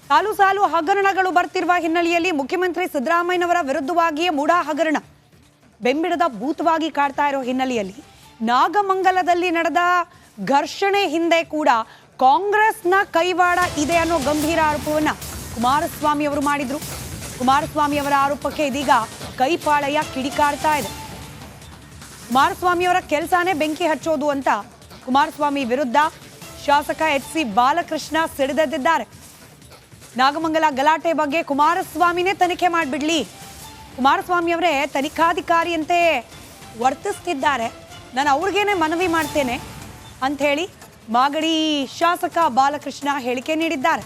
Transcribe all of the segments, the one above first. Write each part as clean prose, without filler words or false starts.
ಸಾಲು ಸಾಲು ಹಗರಣಗಳು ಬರ್ತಿರುವ ಹಿನ್ನೆಲೆಯಲ್ಲಿ ಮುಖ್ಯಮಂತ್ರಿ ಸಿದ್ದರಾಮಯ್ಯನವರ ವಿರುದ್ಧವಾಗಿಯೇ ಮೂಡಾ ಹಗರಣ ಬೆಂಬಿಡದ ಭೂತವಾಗಿ ಕಾಡ್ತಾ ಇರೋ ಹಿನ್ನೆಲೆಯಲ್ಲಿ ನಾಗಮಂಗಲದಲ್ಲಿ ನಡೆದ ಘರ್ಷಣೆ ಹಿಂದೆ ಕೂಡ ಕಾಂಗ್ರೆಸ್ನ ಕೈವಾಡ ಇದೆ ಅನ್ನೋ ಗಂಭೀರ ಆರೋಪವನ್ನ ಕುಮಾರಸ್ವಾಮಿ ಅವರು ಮಾಡಿದ್ರು. ಕುಮಾರಸ್ವಾಮಿ ಅವರ ಆರೋಪಕ್ಕೆ ಇದೀಗ ಕೈಪಾಳಯ ಕಿಡಿಕಾಡ್ತಾ ಇದೆ. ಕುಮಾರಸ್ವಾಮಿ ಅವರ ಕೆಲಸನೇ ಬೆಂಕಿ ಹಚ್ಚೋದು ಅಂತ ಕುಮಾರಸ್ವಾಮಿ ವಿರುದ್ಧ ಶಾಸಕ ಎಚ್.ಸಿ. ಬಾಲಕೃಷ್ಣ ಸಿಡಿದೆದ್ದಿದ್ದಾರೆ. ನಾಗಮಂಗಲ ಗಲಾಟೆ ಬಗ್ಗೆ ಕುಮಾರಸ್ವಾಮಿನೇ ತನಿಖೆ ಮಾಡಿಬಿಡ್ಲಿ, ಕುಮಾರಸ್ವಾಮಿ ಅವರೇ ತನಿಖಾಧಿಕಾರಿಯಂತೆ ವರ್ತಿಸ್ತಿದ್ದಾರೆ, ನಾನು ಅವ್ರಿಗೇನೆ ಮನವಿ ಮಾಡ್ತೇನೆ ಅಂಥೇಳಿ ಮಾಗಡಿ ಶಾಸಕ ಬಾಲಕೃಷ್ಣ ಹೇಳಿಕೆ ನೀಡಿದ್ದಾರೆ.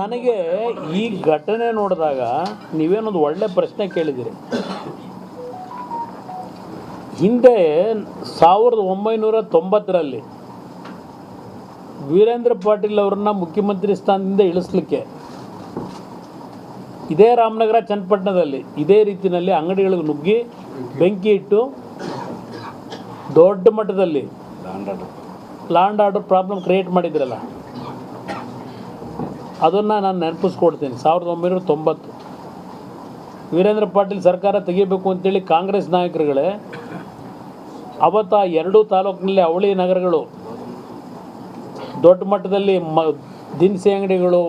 ನನಗೆ ಈ ಘಟನೆ ನೋಡಿದಾಗ ನೀವೇನೊಂದು ಒಳ್ಳೆ ಪ್ರಶ್ನೆ ಕೇಳಿದಿರಿ. ಹಿಂದೆ 1990ರಲ್ಲಿ ವೀರೇಂದ್ರ ಪಾಟೀಲ್ ಅವರನ್ನ ಮುಖ್ಯಮಂತ್ರಿ ಸ್ಥಾನದಿಂದ ಇಳಿಸ್ಲಿಕ್ಕೆ ಇದೇ ರಾಮನಗರ ಚನ್ನಪಟ್ಟಣದಲ್ಲಿ ಇದೇ ರೀತಿಯಲ್ಲಿ ಅಂಗಡಿಗಳಿಗೆ ನುಗ್ಗಿ ಬೆಂಕಿ ಇಟ್ಟು ದೊಡ್ಡ ಮಟ್ಟದಲ್ಲಿ ಲ್ಯಾಂಡ್ ಆರ್ಡರ್ ಪ್ರಾಬ್ಲಮ್ ಕ್ರಿಯೇಟ್ ಮಾಡಿದ್ರಲ್ಲ, ಅದನ್ನು ನಾನು ನೆನಪಿಸ್ಕೊಡ್ತೀನಿ. 1990 ವೀರೇಂದ್ರ ಪಾಟೀಲ್ ಸರ್ಕಾರ ತೆಗಿಬೇಕು ಅಂತೇಳಿ ಕಾಂಗ್ರೆಸ್ ನಾಯಕರುಗಳೇ ಅವತ್ತು ಆ ಎರಡೂ ತಾಲೂಕಿನಲ್ಲಿ ಅವಳಿ ನಗರಗಳು ದೊಡ್ಡ ಮಟ್ಟದಲ್ಲಿ ದಿನಸಿ ಅಂಗಡಿಗಳು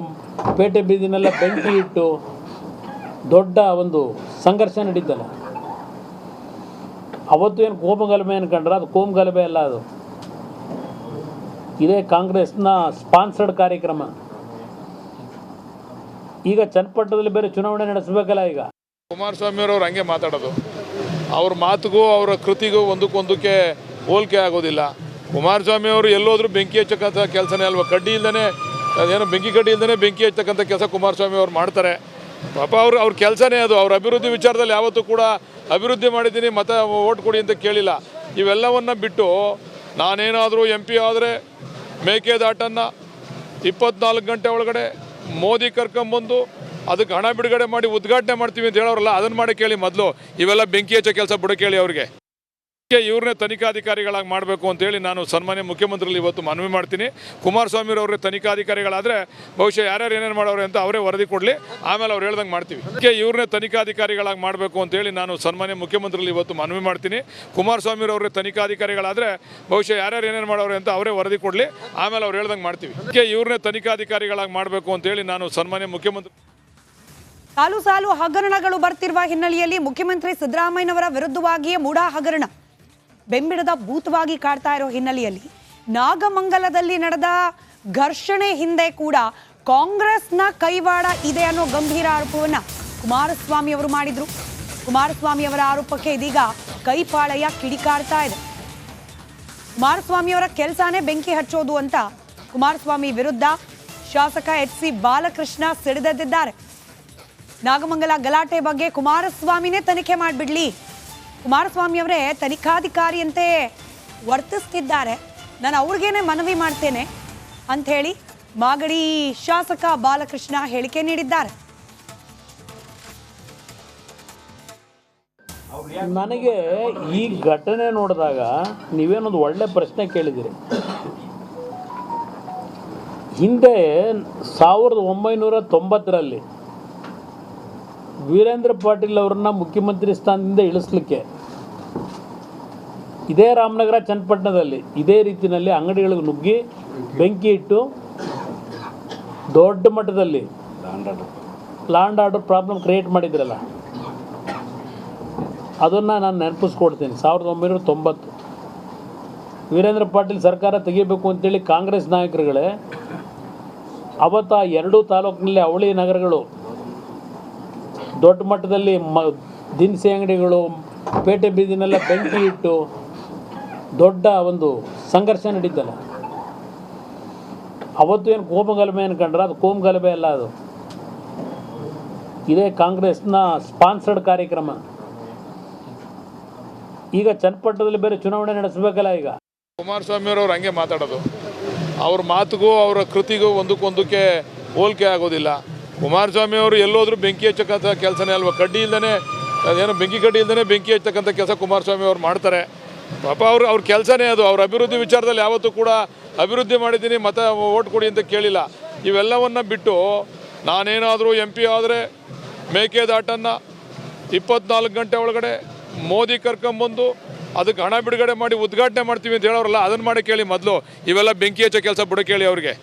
ಪೇಟೆ ಬೀದಿನೆಲ್ಲ ಬೆಂಕಿ ಇಟ್ಟು ದೊಡ್ಡ ಒಂದು ಸಂಘರ್ಷ ನಡೀತಲ್ಲ. ಅವತ್ತು ಏನು ಕೋಮುಗಲಭೆ ಅನ್ಕೊಂಡ್ರೆ ಅದು ಕೋಮುಗಲಭೆ ಅಲ್ಲ, ಅದು ಇದೇ ಕಾಂಗ್ರೆಸ್ನ ಸ್ಪಾನ್ಸರ್ಡ್ ಕಾರ್ಯಕ್ರಮ. ಈಗ ಚನ್ನಪಟ್ಟಣದಲ್ಲಿ ಬೇರೆ ಚುನಾವಣೆ ನಡೆಸಬೇಕಲ್ಲ. ಈಗ ಕುಮಾರಸ್ವಾಮಿ ಅವರು ಹಂಗೆ ಮಾತಾಡೋದು, ಅವ್ರ ಮಾತುಗೂ ಅವರ ಕೃತಿಗೂ ಒಂದಕ್ಕೆ ಹೋಲಿಕೆ ಆಗೋದಿಲ್ಲ. ಕುಮಾರಸ್ವಾಮಿ ಅವರು ಎಲ್ಲೋದ್ರೂ ಬೆಂಕಿ ಹಚ್ಚಕ್ಕಂಥ ಕೆಲಸನೇ ಅಲ್ವಾ, ಕಡ್ಡಿ ಇಲ್ದೇ ಅದೇನೋ ಬೆಂಕಿ ಕಡ್ಡಿ ಇಲ್ದೇ ಬೆಂಕಿ ಹಚ್ಚಕ್ಕಂಥ ಕೆಲಸ ಕುಮಾರಸ್ವಾಮಿ ಅವ್ರು ಮಾಡ್ತಾರೆ. ಪಾಪ ಅವ್ರ ಕೆಲಸನೇ ಅದು. ಅವ್ರ ಅಭಿವೃದ್ಧಿ ವಿಚಾರದಲ್ಲಿ ಯಾವತ್ತೂ ಕೂಡ ಅಭಿವೃದ್ಧಿ ಮಾಡಿದ್ದೀನಿ ಮತ ಓಟ್ ಕೊಡಿ ಅಂತ ಕೇಳಿಲ್ಲ. ಇವೆಲ್ಲವನ್ನ ಬಿಟ್ಟು ನಾನೇನಾದರೂ MP ಆದರೆ ಮೇಕೆದಾಟನ್ನು 24 ಗಂಟೆ ಒಳಗಡೆ ಮೋದಿ ಕರ್ಕೊಂಬಂದು ಅದಕ್ಕೆ ಹಣ ಬಿಡುಗಡೆ ಮಾಡಿ ಉದ್ಘಾಟನೆ ಮಾಡ್ತೀವಿ ಅಂತ ಹೇಳೋರಲ್ಲ, ಅದನ್ನು ಮಾಡಿ ಕೇಳಿ ಮೊದಲು. ಇವೆಲ್ಲ ಬೆಂಕಿ ಹಚ್ಚೋ ಕೆಲಸ ಬಿಡ ಕೇಳಿ ಅವ್ರಿಗೆ. ಇವ್ರನ್ನೇ ತನಿಖಾಧಿಕಾರಿಗಳಾಗಿ ಮಾಡಬೇಕು ಅಂತೇಳಿ ನಾನು ಸನ್ಮಾನ್ಯ ಮುಖ್ಯಮಂತ್ರಿಗಳು ಇವತ್ತು ಮನವಿ ಮಾಡ್ತೀನಿ. ಕುಮಾರಸ್ವಾಮಿ ಅವರೇ ತನಿಖಾಧಿಕಾರಿಗಳಾದರೆ ಬಹುಶಃ ಯಾರ್ಯಾರು ಏನೇನು ಮಾಡೋರು ಅಂತ ಅವರೇ ವರದಿ ಕೊಡಲಿ, ಆಮೇಲೆ ಅವ್ರು ಹೇಳ್ದಂಗೆ ಮಾಡ್ತೀವಿ. ಇವ್ರನ್ನೇ ತನಿಖಾಧಿಕಾರಿಗಳಾಗಿ ಮಾಡಬೇಕು ಅಂತೇಳಿ ನಾನು ಸನ್ಮಾನ್ಯ ಮುಖ್ಯಮಂತ್ರಿಗಳು ಇವತ್ತು ಮನವಿ ಮಾಡ್ತೀನಿ. ಕುಮಾರಸ್ವಾಮಿ ಅವರೇ ತನಿಖಾಧಿಕಾರಿಗಳಾದರೆ ಬಹುಶಃ ಯಾರ್ಯಾರು ಏನೇನು ಮಾಡೋರು ಅಂತ ಅವರೇ ವರದಿ ಕೊಡಲಿ, ಆಮೇಲೆ ಅವ್ರು ಹೇಳ್ದಂಗೆ ಮಾಡ್ತೀವಿ. ಇವ್ರನ್ನೇ ತನಿಖಾಧಿಕಾರಿಗಳಾಗಿ ಮಾಡಬೇಕು ಅಂತೇಳಿ ನಾನು ಸನ್ಮಾನ್ಯ ಮುಖ್ಯಮಂತ್ರಿ. ಸಾಲು ಸಾಲು ಹಗರಣಗಳು ಬರ್ತಿರುವ ಹಿನ್ನೆಲೆಯಲ್ಲಿ ಮುಖ್ಯಮಂತ್ರಿ ಸಿದ್ದರಾಮಯ್ಯನವರ ವಿರುದ್ಧವಾಗಿಯೇ ಮೂಡಾ ಹಗರಣ ಬೆಂಬಿಡದ ಭೂತವಾಗಿ ಕಾಡ್ತಾ ಇರೋ ಹಿನ್ನೆಲೆಯಲ್ಲಿ ನಾಗಮಂಗಲದಲ್ಲಿ ನಡೆದ ಘರ್ಷಣೆ ಹಿಂದೆ ಕೂಡ ಕಾಂಗ್ರೆಸ್ನ ಕೈವಾಡ ಇದೆ ಅನ್ನೋ ಗಂಭೀರ ಆರೋಪವನ್ನ ಕುಮಾರಸ್ವಾಮಿ ಅವರು ಮಾಡಿದ್ರು. ಕುಮಾರಸ್ವಾಮಿ ಅವರ ಆರೋಪಕ್ಕೆ ಇದೀಗ ಕೈಪಾಳಯ ಕಿಡಿಕಾಡ್ತಾ ಇದೆ. ಕುಮಾರಸ್ವಾಮಿ ಅವರ ಕೆಲಸನೇ ಬೆಂಕಿ ಹಚ್ಚೋದು ಅಂತ ಕುಮಾರಸ್ವಾಮಿ ವಿರುದ್ಧ ಶಾಸಕ ಎಚ್.ಸಿ. ಬಾಲಕೃಷ್ಣ ಸಿಡಿದೆದ್ದಿದ್ದಾರೆ. ನಾಗಮಂಗಲ ಗಲಾಟೆ ಬಗ್ಗೆ ಕುಮಾರಸ್ವಾಮಿನೇ ತನಿಖೆ ಮಾಡಿಬಿಡ್ಲಿ, ಕುಮಾರಸ್ವಾಮಿ ಅವರೇ ತನಿಖಾಧಿಕಾರಿಯಂತೆ ವರ್ತಿಸ್ತಿದ್ದಾರೆ, ನಾನು ಅವ್ರಿಗೇನೆ ಮನವಿ ಮಾಡ್ತೇನೆ ಅಂಥೇಳಿ ಮಾಗಡಿ ಶಾಸಕ ಬಾಲಕೃಷ್ಣ ಹೇಳಿಕೆ ನೀಡಿದ್ದಾರೆ. ನನಗೆ ಈ ಘಟನೆ ನೋಡಿದಾಗ ನೀವೇನೊಂದು ಒಳ್ಳೆ ಪ್ರಶ್ನೆ ಕೇಳಿದಿರಿ. ಹಿಂದೆ 1990ರಲ್ಲಿ ವೀರೇಂದ್ರ ಪಾಟೀಲ್ ಅವರನ್ನ ಮುಖ್ಯಮಂತ್ರಿ ಸ್ಥಾನದಿಂದ ಇಳಿಸ್ಲಿಕ್ಕೆ ಇದೇ ರಾಮನಗರ ಚನ್ನಪಟ್ಟಣದಲ್ಲಿ ಇದೇ ರೀತಿಯಲ್ಲಿ ಅಂಗಡಿಗಳಿಗೆ ನುಗ್ಗಿ ಬೆಂಕಿ ಇಟ್ಟು ದೊಡ್ಡ ಮಟ್ಟದಲ್ಲಿ ಲ್ಯಾಂಡ್ ಆರ್ಡರ್ ಪ್ರಾಬ್ಲಮ್ ಕ್ರಿಯೇಟ್ ಮಾಡಿದ್ರಲ್ಲ, ಅದನ್ನು ನಾನು ನೆನಪಿಸ್ಕೊಡ್ತೀನಿ. 1990 ವೀರೇಂದ್ರ ಪಾಟೀಲ್ ಸರ್ಕಾರ ತೆಗಿಬೇಕು ಅಂತೇಳಿ ಕಾಂಗ್ರೆಸ್ ನಾಯಕರುಗಳೇ ಅವತ್ತು ಆ ಎರಡೂ ತಾಲೂಕಿನಲ್ಲಿ ಅವಳಿ ನಗರಗಳು ದೊಡ್ಡ ಮಟ್ಟದಲ್ಲಿ ದಿನಸಿ ಅಂಗಡಿಗಳು ಪೇಟೆ ಬೀದಿನೆಲ್ಲ ಬೆಂಕಿ ಇಟ್ಟು ದೊಡ್ಡ ಒಂದು ಸಂಘರ್ಷ ನಡೀತಲ್ಲ. ಅವತ್ತು ಏನು ಕೋಮುಗಲಭೆ ಅನ್ಕೊಂಡ್ರೆ ಅದು ಕೋಮುಗಲಭೆ ಅಲ್ಲ, ಅದು ಇದೇ ಕಾಂಗ್ರೆಸ್ನ ಸ್ಪಾನ್ಸರ್ಡ್ ಕಾರ್ಯಕ್ರಮ. ಈಗ ಚನ್ನಪಟ್ಟಣದಲ್ಲಿ ಬೇರೆ ಚುನಾವಣೆ ನಡೆಸಬೇಕಲ್ಲ. ಈಗ ಕುಮಾರಸ್ವಾಮಿ ಅವರು ಹಂಗೆ ಮಾತಾಡೋದು, ಅವ್ರ ಮಾತುಗೂ ಅವರ ಕೃತಿಗೂ ಒಂದಕ್ಕೆ ಹೋಲಿಕೆ ಆಗೋದಿಲ್ಲ. ಕುಮಾರಸ್ವಾಮಿ ಅವರು ಎಲ್ಲೋದ್ರೂ ಬೆಂಕಿ ಹಚ್ಚಕ್ಕಂಥ ಕೆಲಸನೇ ಅಲ್ವಾ, ಕಡ್ಡಿ ಇಲ್ದೇ ಅದೇನೋ ಬೆಂಕಿ ಕಡ್ಡಿ ಇಲ್ದೇ ಬೆಂಕಿ ಹಚ್ಚಕ್ಕಂಥ ಕೆಲಸ ಕುಮಾರಸ್ವಾಮಿ ಅವ್ರು ಮಾಡ್ತಾರೆ. ಪಾಪ ಅವ್ರ ಕೆಲಸನೇ ಅದು. ಅವ್ರ ಅಭಿವೃದ್ಧಿ ವಿಚಾರದಲ್ಲಿ ಯಾವತ್ತೂ ಕೂಡ ಅಭಿವೃದ್ಧಿ ಮಾಡಿದ್ದೀನಿ ಮತ ಓಟ್ ಕೊಡಿ ಅಂತ ಕೇಳಿಲ್ಲ. ಇವೆಲ್ಲವನ್ನು ಬಿಟ್ಟು ನಾನೇನಾದರೂ MP ಆದರೆ ಮೇಕೆದಾಟನ್ನು 24 ಗಂಟೆ ಒಳಗಡೆ ಮೋದಿ ಕರ್ಕೊಂಬಂದು ಅದಕ್ಕೆ ಹಣ ಬಿಡುಗಡೆ ಮಾಡಿ ಉದ್ಘಾಟನೆ ಮಾಡ್ತೀವಿ ಅಂತ ಹೇಳೋರಲ್ಲ, ಅದನ್ನು ಮಾಡಿ ಕೇಳಿ ಮೊದಲು. ಇವೆಲ್ಲ ಬೆಂಕಿ ಹಚ್ಚೋ ಕೆಲಸ ಬಿಡು ಕೇಳಿ ಅವ್ರಿಗೆ.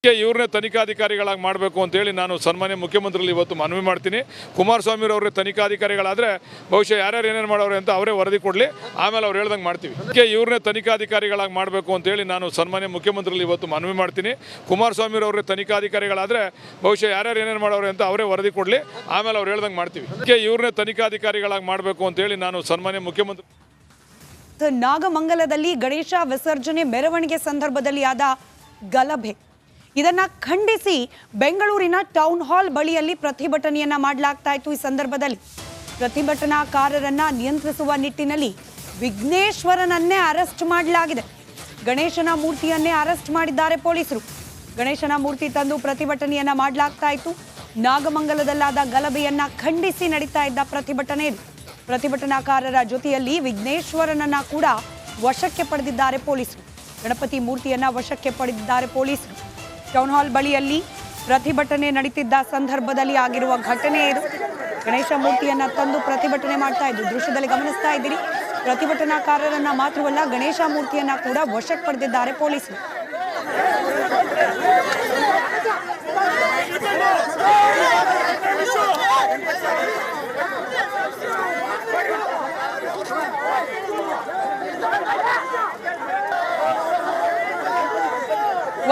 ಇವ್ರನ್ನೇ ತನಿಖಾಧಿಕಾರಿಗಳಾಗಿ ಮಾಡಬೇಕು ಅಂತೇಳಿ ನಾನು ಸನ್ಮಾನ್ಯ ಮುಖ್ಯಮಂತ್ರಿಗಳು ಇವತ್ತು ಮನವಿ ಮಾಡ್ತೀನಿ. ಕುಮಾರಸ್ವಾಮಿರವ್ರೇ ತನಿಖಾಧಿಕಾರಿಗಳಾದರೆ ಬಹುಶಃ ಯಾರ್ಯಾರು ಏನೇನು ಮಾಡೋರು ಅಂತ ಅವರೇ ವರದಿ ಕೊಡಲಿ, ಆಮೇಲೆ ಅವ್ರು ಹೇಳ್ದಂಗೆ ಮಾಡ್ತೀವಿ. ಇವ್ರನ್ನೇ ತನಿಖಾಧಿಕಾರಿಗಳಾಗಿ ಮಾಡಬೇಕು ಅಂತೇಳಿ ನಾನು ಸನ್ಮಾನ್ಯ ಮುಖ್ಯಮಂತ್ರಿಗಳು ಇವತ್ತು ಮನವಿ ಮಾಡ್ತೀನಿ. ಕುಮಾರಸ್ವಾಮಿರವ್ರೇ ತನಿಖಾಧಿಕಾರಿಗಳಾದರೆ ಬಹುಶಃ ಯಾರ್ಯಾರು ಏನೇನು ಮಾಡೋರು ಅಂತ ಅವರೇ ವರದಿ ಕೊಡಲಿ, ಆಮೇಲೆ ಅವ್ರು ಹೇಳ್ದಂಗೆ ಮಾಡ್ತೀವಿ. ಇವ್ರನ್ನೇ ತನಿಖಾಧಿಕಾರಿಗಳಾಗಿ ಮಾಡಬೇಕು ಅಂತೇಳಿ ನಾನು ಸನ್ಮಾನ್ಯ ಮುಖ್ಯಮಂತ್ರಿ. ನಾಗಮಂಗಲದಲ್ಲಿ ಗಣೇಶ ವಿಸರ್ಜನೆ ಮೆರವಣಿಗೆ ಸಂದರ್ಭದಲ್ಲಿ ಆದ ಗಲಭೆ, ಇದನ್ನ ಖಂಡಿಸಿ ಬೆಂಗಳೂರಿನ ಟೌನ್ ಹಾಲ್ ಬಳಿಯಲ್ಲಿ ಪ್ರತಿಭಟನೆಯನ್ನ ಮಾಡಲಾಗ್ತಾ ಇತ್ತು. ಈ ಸಂದರ್ಭದಲ್ಲಿ ಪ್ರತಿಭಟನಾಕಾರರನ್ನ ನಿಯಂತ್ರಿಸುವ ನಿಟ್ಟಿನಲ್ಲಿ ವಿಘ್ನೇಶ್ವರನನ್ನೇ ಅರೆಸ್ಟ್ ಮಾಡಲಾಗಿದೆ. ಗಣೇಶನ ಮೂರ್ತಿಯನ್ನೇ ಅರೆಸ್ಟ್ ಮಾಡಿದ್ದಾರೆ ಪೊಲೀಸರು. ಗಣೇಶನ ಮೂರ್ತಿ ತಂದು ಪ್ರತಿಭಟನೆಯನ್ನ ಮಾಡಲಾಗ್ತಾ ಇತ್ತು. ನಾಗಮಂಗಲದಲ್ಲಾದ ಗಲಭೆಯನ್ನ ಖಂಡಿಸಿ ನಡೀತಾ ಇದ್ದ ಪ್ರತಿಭಟನೆ ಇದು. ಪ್ರತಿಭಟನಾಕಾರರ ಜೊತೆಯಲ್ಲಿ ವಿಘ್ನೇಶ್ವರನನ್ನ ಕೂಡ ವಶಕ್ಕೆ ಪಡೆದಿದ್ದಾರೆ ಪೊಲೀಸರು. ಗಣಪತಿ ಮೂರ್ತಿಯನ್ನ ವಶಕ್ಕೆ ಪಡೆದಿದ್ದಾರೆ ಪೊಲೀಸರು. ಟೌನ್ ಹಾಲ್ ಬಳಿಯಲ್ಲಿ ಪ್ರತಿಭಟನೆ ನಡೀತಿದ್ದ ಸಂದರ್ಭದಲ್ಲಿ ಆಗಿರುವ ಘಟನೆ ಇದು. ಗಣೇಶ ಮೂರ್ತಿಯನ್ನ ತಂದು ಪ್ರತಿಭಟನೆ ಮಾಡ್ತಾ ಇದ್ರು. ದೃಶ್ಯದಲ್ಲಿ ಗಮನಿಸ್ತಾ ಇದ್ದೀರಿ. ಪ್ರತಿಭಟನಾಕಾರರನ್ನ ಮಾತ್ರವಲ್ಲ, ಗಣೇಶ ಮೂರ್ತಿಯನ್ನ ಕೂಡ ವಶಕ್ಕೆ ಪಡೆದಿದ್ದಾರೆ ಪೊಲೀಸರು.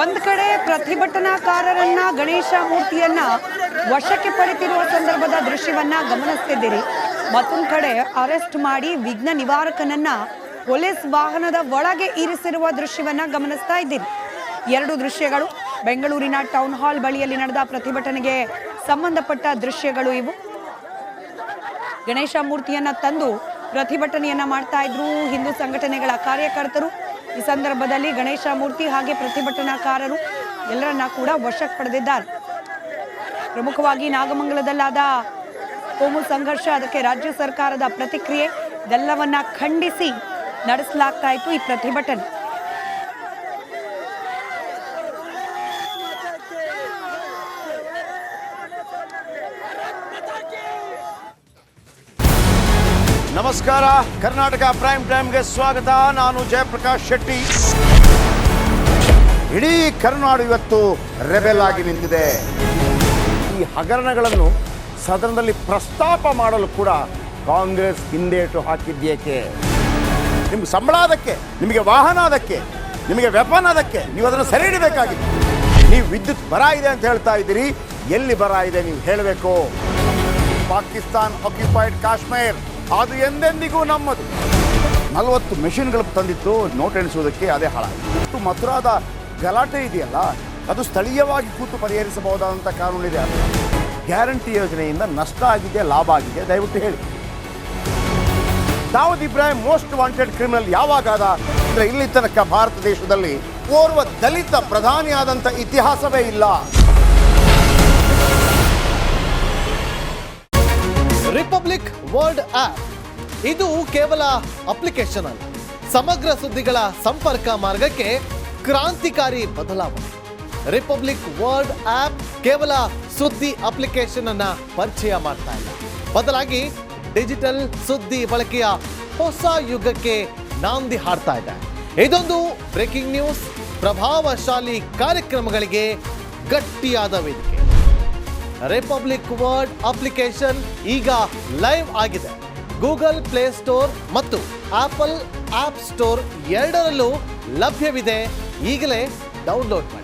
ಒಂದ್ ಕಡೆ ಪ್ರತಿಭಟನಾಕಾರರನ್ನ ಗಣೇಶ ಮೂರ್ತಿಯನ್ನ ವಶಕ್ಕೆ ಪಡೆದಿರುವ ಸಂದರ್ಭದ ದೃಶ್ಯವನ್ನ ಗಮನಿಸ್ತಿದ್ದೀರಿ. ಮತ್ತೊಂದು ಕಡೆ ಅರೆಸ್ಟ್ ಮಾಡಿ ವಿಘ್ನ ನಿವಾರಕನನ್ನ ಪೊಲೀಸ್ ವಾಹನದ ಒಳಗೆ ಇರಿಸಿರುವ ದೃಶ್ಯವನ್ನ ಗಮನಿಸ್ತಾ ಇದ್ದೀರಿ. ಎರಡು ದೃಶ್ಯಗಳು ಬೆಂಗಳೂರಿನ ಟೌನ್ ಹಾಲ್ ಬಳಿಯಲ್ಲಿ ನಡೆದ ಪ್ರತಿಭಟನೆಗೆ ಸಂಬಂಧಪಟ್ಟ ದೃಶ್ಯಗಳು ಇವು. ಗಣೇಶ ಮೂರ್ತಿಯನ್ನ ತಂದು ಪ್ರತಿಭಟನೆಯನ್ನ ಮಾಡ್ತಾ ಇದ್ರು ಹಿಂದೂ ಸಂಘಟನೆಗಳ ಕಾರ್ಯಕರ್ತರು. ಈ ಸಂದರ್ಭದಲ್ಲಿ ಗಣೇಶ ಮೂರ್ತಿ ಹಾಗೆ ಪ್ರತಿಭಟನಾಕಾರರು ಎಲ್ಲರನ್ನ ಕೂಡ ವಶಕ್ಕೆ ಪಡೆದಿದ್ದಾರೆ. ಪ್ರಮುಖವಾಗಿ ನಾಗಮಂಗಲದಲ್ಲಾದ ಕೋಮು ಸಂಘರ್ಷ, ಅದಕ್ಕೆ ರಾಜ್ಯ ಸರ್ಕಾರದ ಪ್ರತಿಕ್ರಿಯೆ, ಇದೆಲ್ಲವನ್ನ ಖಂಡಿಸಿ ನಡೆಸಲಾಗ್ತಾ ಇತ್ತು ಈ ಪ್ರತಿಭಟನೆ. ನಮಸ್ಕಾರ, ಕರ್ನಾಟಕ ಪ್ರೈಮ್ ಟೈಮ್ಗೆ ಸ್ವಾಗತ. ನಾನು ಜಯಪ್ರಕಾಶ್ ಶೆಟ್ಟಿ. ಇಡೀ ಕರ್ನಾಡು ಇವತ್ತು ರೆಬೆಲ್ ಆಗಿ ನಿಂತಿದೆ. ಈ ಹಗರಣಗಳನ್ನು ಸದನದಲ್ಲಿ ಪ್ರಸ್ತಾಪ ಮಾಡಲು ಕೂಡ ಕಾಂಗ್ರೆಸ್ ಹಿಂದೇಟು ಹಾಕಿದ್ದೇಕೆ? ನಿಮ್ಗೆ ಸಂಬಳ ಅದಕ್ಕೆ, ನಿಮಗೆ ವಾಹನ ಅದಕ್ಕೆ, ನಿಮಗೆ ವೆಪನ್ ಅದಕ್ಕೆ, ನೀವು ಅದನ್ನು ಸೆರೆ ಹಿಡಿಬೇಕಾಗಿತ್ತು. ನೀವು ವಿದ್ಯುತ್ ಬರ ಇದೆ ಅಂತ ಹೇಳ್ತಾ ಇದ್ದೀರಿ, ಎಲ್ಲಿ ಬರ ಇದೆ ನೀವು ಹೇಳಬೇಕು. ಪಾಕಿಸ್ತಾನ್ ಆಕ್ಯುಪೈಡ್ ಕಾಶ್ಮೀರ್ ಅದು ಎಂದೆಂದಿಗೂ ನಮ್ಮದು. 40 ಮೆಷಿನ್ಗಳು ತಂದಿತ್ತು ನೋಟ್ ಎಣಿಸುವುದಕ್ಕೆ, ಅದೇ ಹಾಳಾಯಿತು. ಮಥುರಾದ ಗಲಾಟೆ ಇದೆಯಲ್ಲ, ಅದು ಸ್ಥಳೀಯವಾಗಿ ಕೂತು ಪರಿಹರಿಸಬಹುದಾದಂಥ ಕಾನೂನಿದೆ. ಗ್ಯಾರಂಟಿ ಯೋಜನೆಯಿಂದ ನಷ್ಟ ಆಗಿದೆ, ಲಾಭ ಆಗಿದೆ, ದಯವಿಟ್ಟು ಹೇಳಿ. Dawood Ibrahim most wanted criminal ಯಾವಾಗಾದ ಅಂದರೆ ಇಲ್ಲಿ ತನಕ ಭಾರತ ದೇಶದಲ್ಲಿ ಓರ್ವ ದಲಿತ ಪ್ರಧಾನಿಯಾದಂಥ ಇತಿಹಾಸವೇ ಇಲ್ಲ. ರಿಪಬ್ಲಿಕ್ ವರ್ಲ್ಡ್ ಆಪ್ ಇದು ಕೇವಲ ಅಪ್ಲಿಕೇಶನ್ ಅಲ್ಲ, ಸಮಗ್ರ ಸುದ್ದಿಗಳ ಸಂಪರ್ಕ ಮಾರ್ಗಕ್ಕೆ ಕ್ರಾಂತಿಕಾರಿ ಬದಲಾವಣೆ. ರಿಪಬ್ಲಿಕ್ ವರ್ಲ್ಡ್ ಆಪ್ ಕೇವಲ ಸುದ್ದಿ ಅಪ್ಲಿಕೇಶನ್ ಅನ್ನ ಪರಿಚಯ ಮಾಡ್ತಾ ಇಲ್ಲ, ಬದಲಾಗಿ ಡಿಜಿಟಲ್ ಸುದ್ದಿ ಬಳಕೆಯ ಹೊಸ ಯುಗಕ್ಕೆ ನಾಂದಿ ಹಾಡ್ತಾ ಇದೆ. ಇದೊಂದು ಬ್ರೇಕಿಂಗ್ ನ್ಯೂಸ್, ಪ್ರಭಾವಶಾಲಿ ಕಾರ್ಯಕ್ರಮಗಳಿಗೆ ಗಟ್ಟಿಯಾದ ವೇದಿಕೆ. ರಿಪಬ್ಲಿಕ್ ವರ್ಲ್ಡ್ ಅಪ್ಲಿಕೇಶನ್ ಈಗ ಲೈವ್ ಆಗಿದೆ. ಗೂಗಲ್ ಪ್ಲೇ ಸ್ಟೋರ್ ಮತ್ತು ಆಪಲ್ ಆಪ್ ಸ್ಟೋರ್ ಎರಡರಲ್ಲೂ ಲಭ್ಯವಿದೆ. ಈಗಲೇ ಡೌನ್ಲೋಡ್ ಮಾಡಿ.